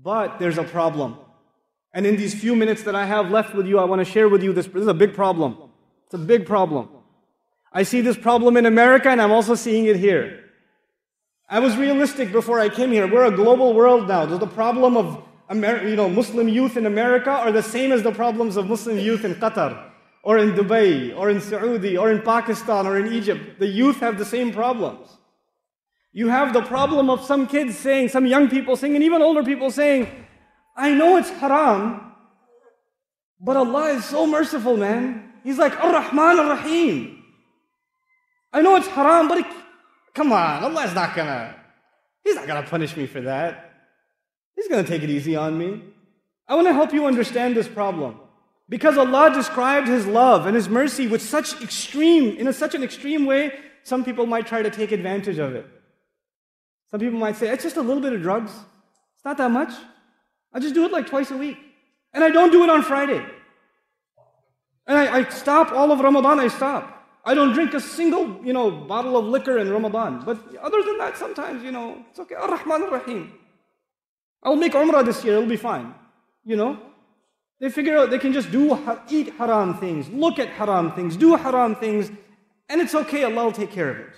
But there's a problem. And in these few minutes that I have left with you, I want to share with you this. This is a big problem. It's a big problem. I see this problem in America and I'm also seeing it here. I was realistic before I came here. We're a global world now. The problem of Muslim youth in America are the same as the problems of Muslim youth in Qatar, or in Dubai, or in Saudi, or in Pakistan, or in Egypt. The youth have the same problems. You have the problem of some kids saying, some young people saying, and even older people saying, I know it's haram, but Allah is so merciful, man. He's like Ar-Rahman Ar-Rahim. I know it's haram, but come on, He's not gonna punish me for that. He's gonna take it easy on me. I want to help you understand this problem. Because Allah described His love and His mercy with such an extreme way, some people might try to take advantage of it. Some people might say, it's just a little bit of drugs. It's not that much. I just do it like twice a week. And I don't do it on Friday. And I stop all of Ramadan, I stop. I don't drink a single, bottle of liquor in Ramadan. But other than that, sometimes, it's okay. Ar-Rahman Ar-Rahim. I'll make Umrah this year, it'll be fine. They figure out they can just eat haram things, look at haram things, do haram things, and it's okay, Allah will take care of it.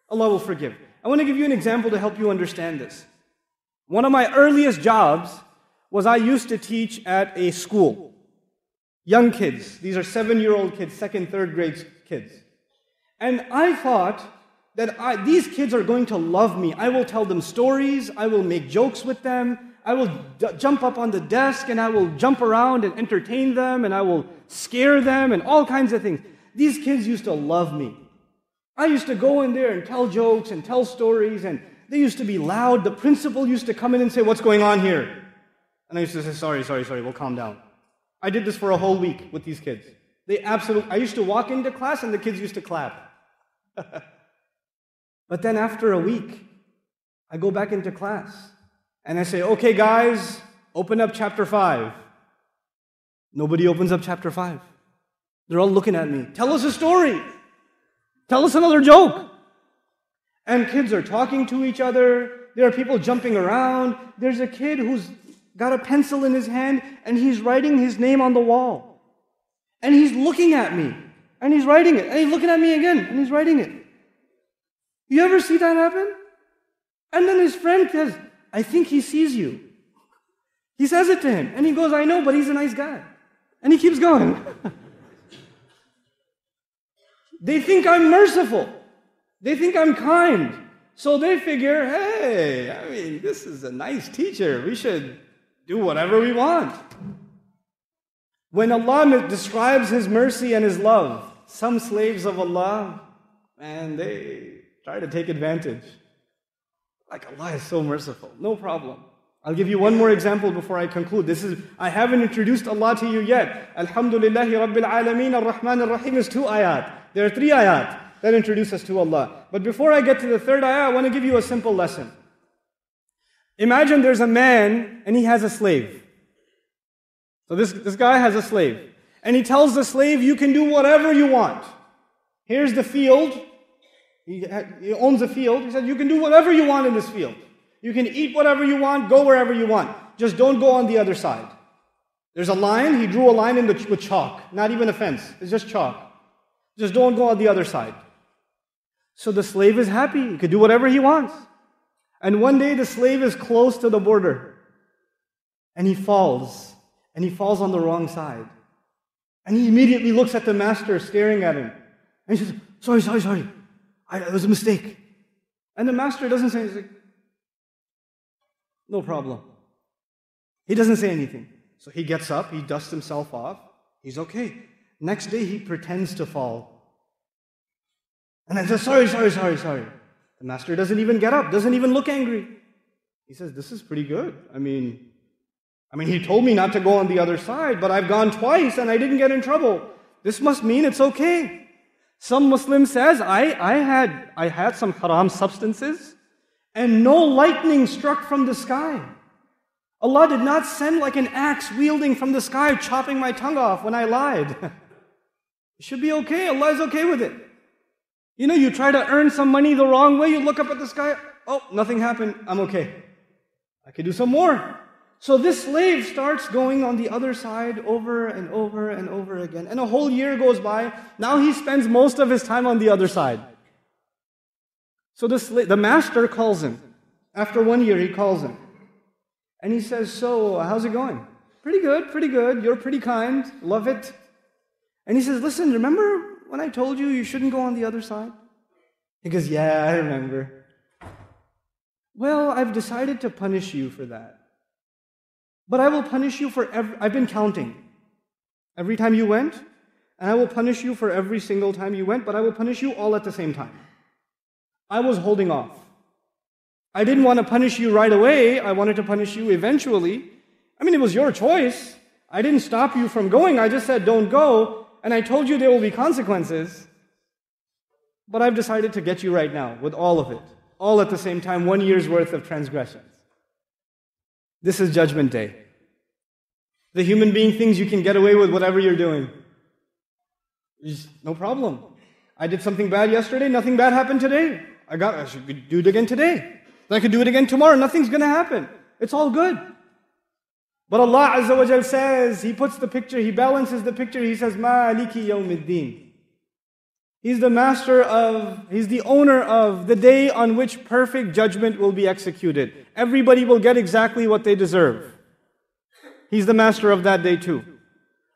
Allah will forgive. I want to give you an example to help you understand this. One of my earliest jobs was I used to teach at a school. Young kids. These are 7-year-old kids, 2nd, 3rd grade kids. And I thought that these kids are going to love me. I will tell them stories, I will make jokes with them, I will jump up on the desk and I will jump around and entertain them and I will scare them and all kinds of things. These kids used to love me. I used to go in there and tell jokes and tell stories and they used to be loud. The principal used to come in and say, what's going on here? And I used to say, sorry, we'll calm down. I did this for a whole week with these kids. I used to walk into class and the kids used to clap. But then after a week, I go back into class and I say, okay guys, open up chapter 5. Nobody opens up chapter 5. They're all looking at me. Tell us a story. Tell us another joke. And kids are talking to each other. There are people jumping around. There's a kid who's got a pencil in his hand and he's writing his name on the wall. And he's looking at me and he's writing it. And he's looking at me again and he's writing it. You ever see that happen? And then his friend says, I think he sees you. He says it to him. And he goes, I know, but he's a nice guy. And he keeps going. They think I'm merciful. They think I'm kind. So they figure, hey, this is a nice teacher. We should do whatever we want. When Allah describes His mercy and His love, some slaves of Allah, man, they try to take advantage. Like Allah is so merciful. No problem. I'll give you one more example before I conclude. I haven't introduced Allah to you yet. Alhamdulillahi Rabbil Alameen Ar-Rahman Ar-Rahim is 2 ayat. There are 3 ayat that introduce us to Allah. But before I get to the 3rd ayat, I want to give you a simple lesson. Imagine there's a man and he has a slave. So this guy has a slave. And he tells the slave, you can do whatever you want. Here's the field. He owns a field. He said, you can do whatever you want in this field. You can eat whatever you want, go wherever you want. Just don't go on the other side. There's a line. He drew a line with chalk. Not even a fence. It's just chalk. Just don't go on the other side. So the slave is happy. He can do whatever he wants. And one day the slave is close to the border. And he falls. And he falls on the wrong side. And he immediately looks at the master staring at him. And he says, sorry. It was a mistake. And the master doesn't say anything. No problem. He doesn't say anything. So he gets up, he dusts himself off. He's okay. Next day he pretends to fall. And then says, sorry. The master doesn't even get up, doesn't even look angry. He says, this is pretty good. I mean, he told me not to go on the other side, but I've gone twice and I didn't get in trouble. This must mean it's okay. Some Muslim says, I had some haram substances and no lightning struck from the sky. Allah did not send like an axe wielding from the sky, chopping my tongue off when I lied. It should be okay. Allah is okay with it. You try to earn some money the wrong way, you look up at the sky, oh, nothing happened, I'm okay. I could do some more. So this slave starts going on the other side over and over and over again. And a whole year goes by. Now he spends most of his time on the other side. So the master calls him. After 1 year, he calls him. And he says, so, how's it going? Pretty good, pretty good. You're pretty kind. Love it. And he says, listen, remember when I told you shouldn't go on the other side? He goes, yeah, I remember. Well, I've decided to punish you for that. But I will punish you for I've been counting. Every time you went, and I will punish you for every single time you went, but I will punish you all at the same time. I was holding off. I didn't want to punish you right away. I wanted to punish you eventually. I mean, it was your choice. I didn't stop you from going. I just said, don't go. And I told you there will be consequences. But I've decided to get you right now with all of it. All at the same time, 1 year's worth of transgressions. This is Judgment Day. The human being thinks you can get away with whatever you're doing. No problem. I did something bad yesterday, nothing bad happened today. I should do it again today. Then I could do it again tomorrow, nothing's going to happen. It's all good. But Allah Azza wa Jal says, He puts the picture, He balances the picture, He says, Maliki yawmiddin. He's the master of, He's the owner of the day on which perfect judgment will be executed. Everybody will get exactly what they deserve. He's the master of that day too.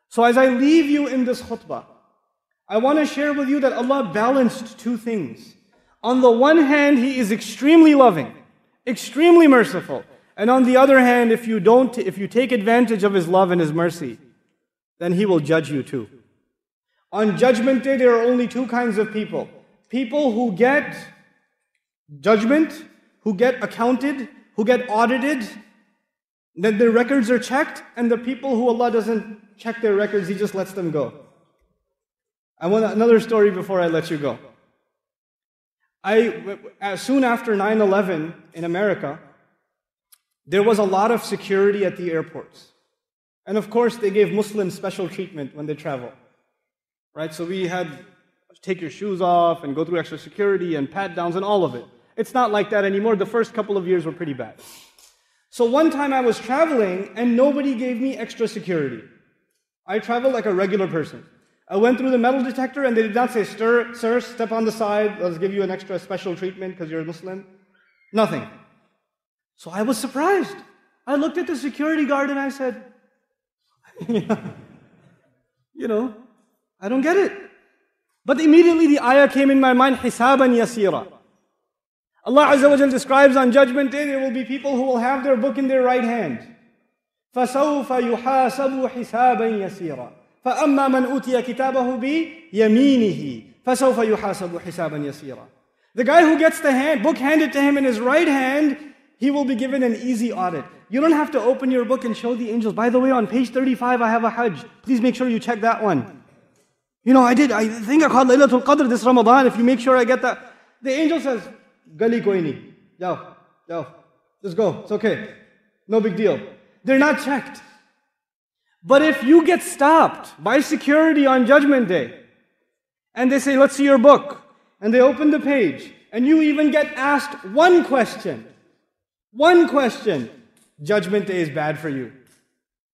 So as I leave you in this khutbah, I want to share with you that Allah balanced two things. On the one hand, He is extremely loving, extremely merciful. And on the other hand, if you take advantage of His love and His mercy, then He will judge you too. On Judgment Day, there are only two kinds of people. People who get judgment, who get accounted, who get audited, then their records are checked, and the people who Allah doesn't check their records, He just lets them go. I want another story before I let you go. Soon after 9/11 in America, there was a lot of security at the airports. And of course, they gave Muslims special treatment when they travel. Right? So we had take your shoes off and go through extra security and pat downs and all of it. It's not like that anymore. The first couple of years were pretty bad. So one time I was traveling and nobody gave me extra security. I traveled like a regular person. I went through the metal detector and they did not say, sir, step on the side, let's give you an extra special treatment because you're a Muslim. Nothing. So I was surprised. I looked at the security guard and I said, I don't get it. But immediately the ayah came in my mind, hisaban yasira. Allah Azza wa Jal describes on Judgment Day, there will be people who will have their book in their right hand. فَسَوْفَ يُحَاسَبُ حِسَابًا يَسِيرًا فَأَمَّا مَنْ أُوتِيَ كِتَابَهُ بِيَمِينِهِ فَسَوْفَ يُحَاسَبُ حِسَابًا يَسِيرًا. The guy who gets the book handed to him in his right hand, he will be given an easy audit. You don't have to open your book and show the angels. By the way, on page 35, I have a Hajj. Please make sure you check that one. I think I caught Laylatul Qadr this Ramadan. If you make sure I get that. The angel says, Gali koi nahi. Jao. Just go. It's okay. No big deal. They're not checked. But if you get stopped by security on Judgment Day, and they say, let's see your book, and they open the page, and you even get asked one question, Judgment Day is bad for you.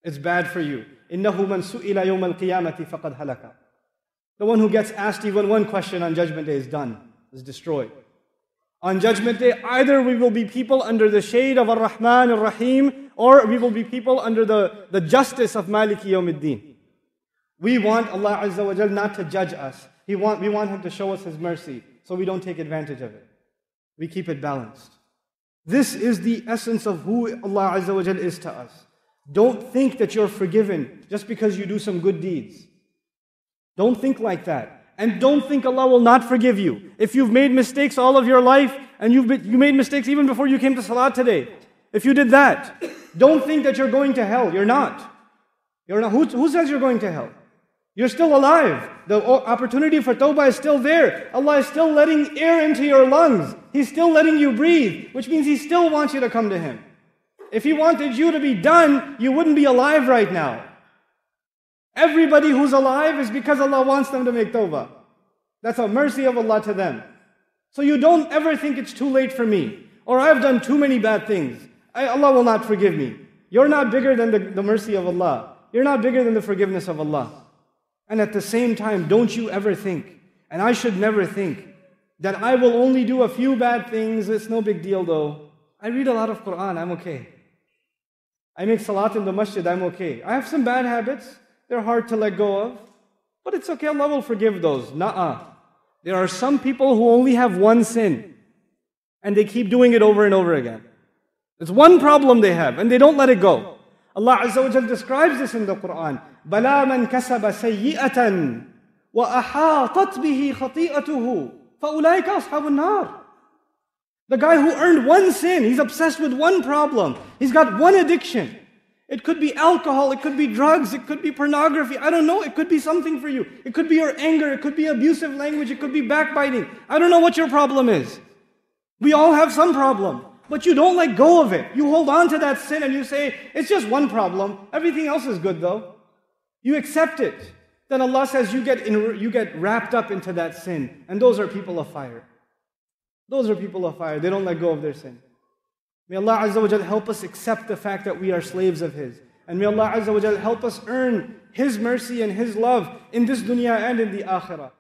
It's bad for you. إِنَّهُ مَنْ سُئِلَ يَوْمَ الْقِيَامَةِ فَقَدْ هَلَكَ. The one who gets asked even one question on Judgment Day is done, is destroyed. On Judgment Day, either we will be people under the shade of Ar-Rahman Ar-Rahim, or we will be people under the justice of Maliki Yawmiddin. We want Allah Azza wa Jal not to judge us. We want Him to show us His mercy, so we don't take advantage of it. We keep it balanced. This is the essence of who Allah Azza wa Jal is to us. Don't think that you're forgiven just because you do some good deeds. Don't think like that. And don't think Allah will not forgive you. If you've made mistakes all of your life, and you made mistakes even before you came to Salat today, if you did that, don't think that you're going to hell. You're not. Who says you're going to hell? You're still alive. The opportunity for tawbah is still there. Allah is still letting air into your lungs. He's still letting you breathe, which means He still wants you to come to Him. If He wanted you to be done, you wouldn't be alive right now. Everybody who's alive is because Allah wants them to make tawbah. That's a mercy of Allah to them. So you don't ever think it's too late for me, or I've done too many bad things. Allah will not forgive me. You're not bigger than the mercy of Allah. You're not bigger than the forgiveness of Allah. And at the same time, don't you ever think, and I should never think, that I will only do a few bad things, it's no big deal though. I read a lot of Quran, I'm okay. I make salat in the masjid, I'm okay. I have some bad habits, they're hard to let go of, but it's okay, Allah will forgive those. Nuh-uh. There are some people who only have one sin, and they keep doing it over and over again. It's one problem they have, and they don't let it go. Allah Azza wa Jal describes this in the Quran. بَلَا مَنْ كَسَبَ سَيِّئَةً وَأَحَاطَتْ بِهِ خَطِيئَتُهُ فَأُولَٰئِكَ أَصْحَابُ النَّارِ. The guy who earned one sin, he's obsessed with one problem. He's got one addiction. It could be alcohol, it could be drugs, it could be pornography. I don't know, it could be something for you. It could be your anger, it could be abusive language, it could be backbiting. I don't know what your problem is. We all have some problem. But you don't let go of it. You hold on to that sin and you say, it's just one problem. Everything else is good though. You accept it. Then Allah says you get wrapped up into that sin. And those are people of fire. Those are people of fire. They don't let go of their sin. May Allah Azza wa Jal help us accept the fact that we are slaves of His. And may Allah Azza wa Jal help us earn His mercy and His love in this dunya and in the akhirah.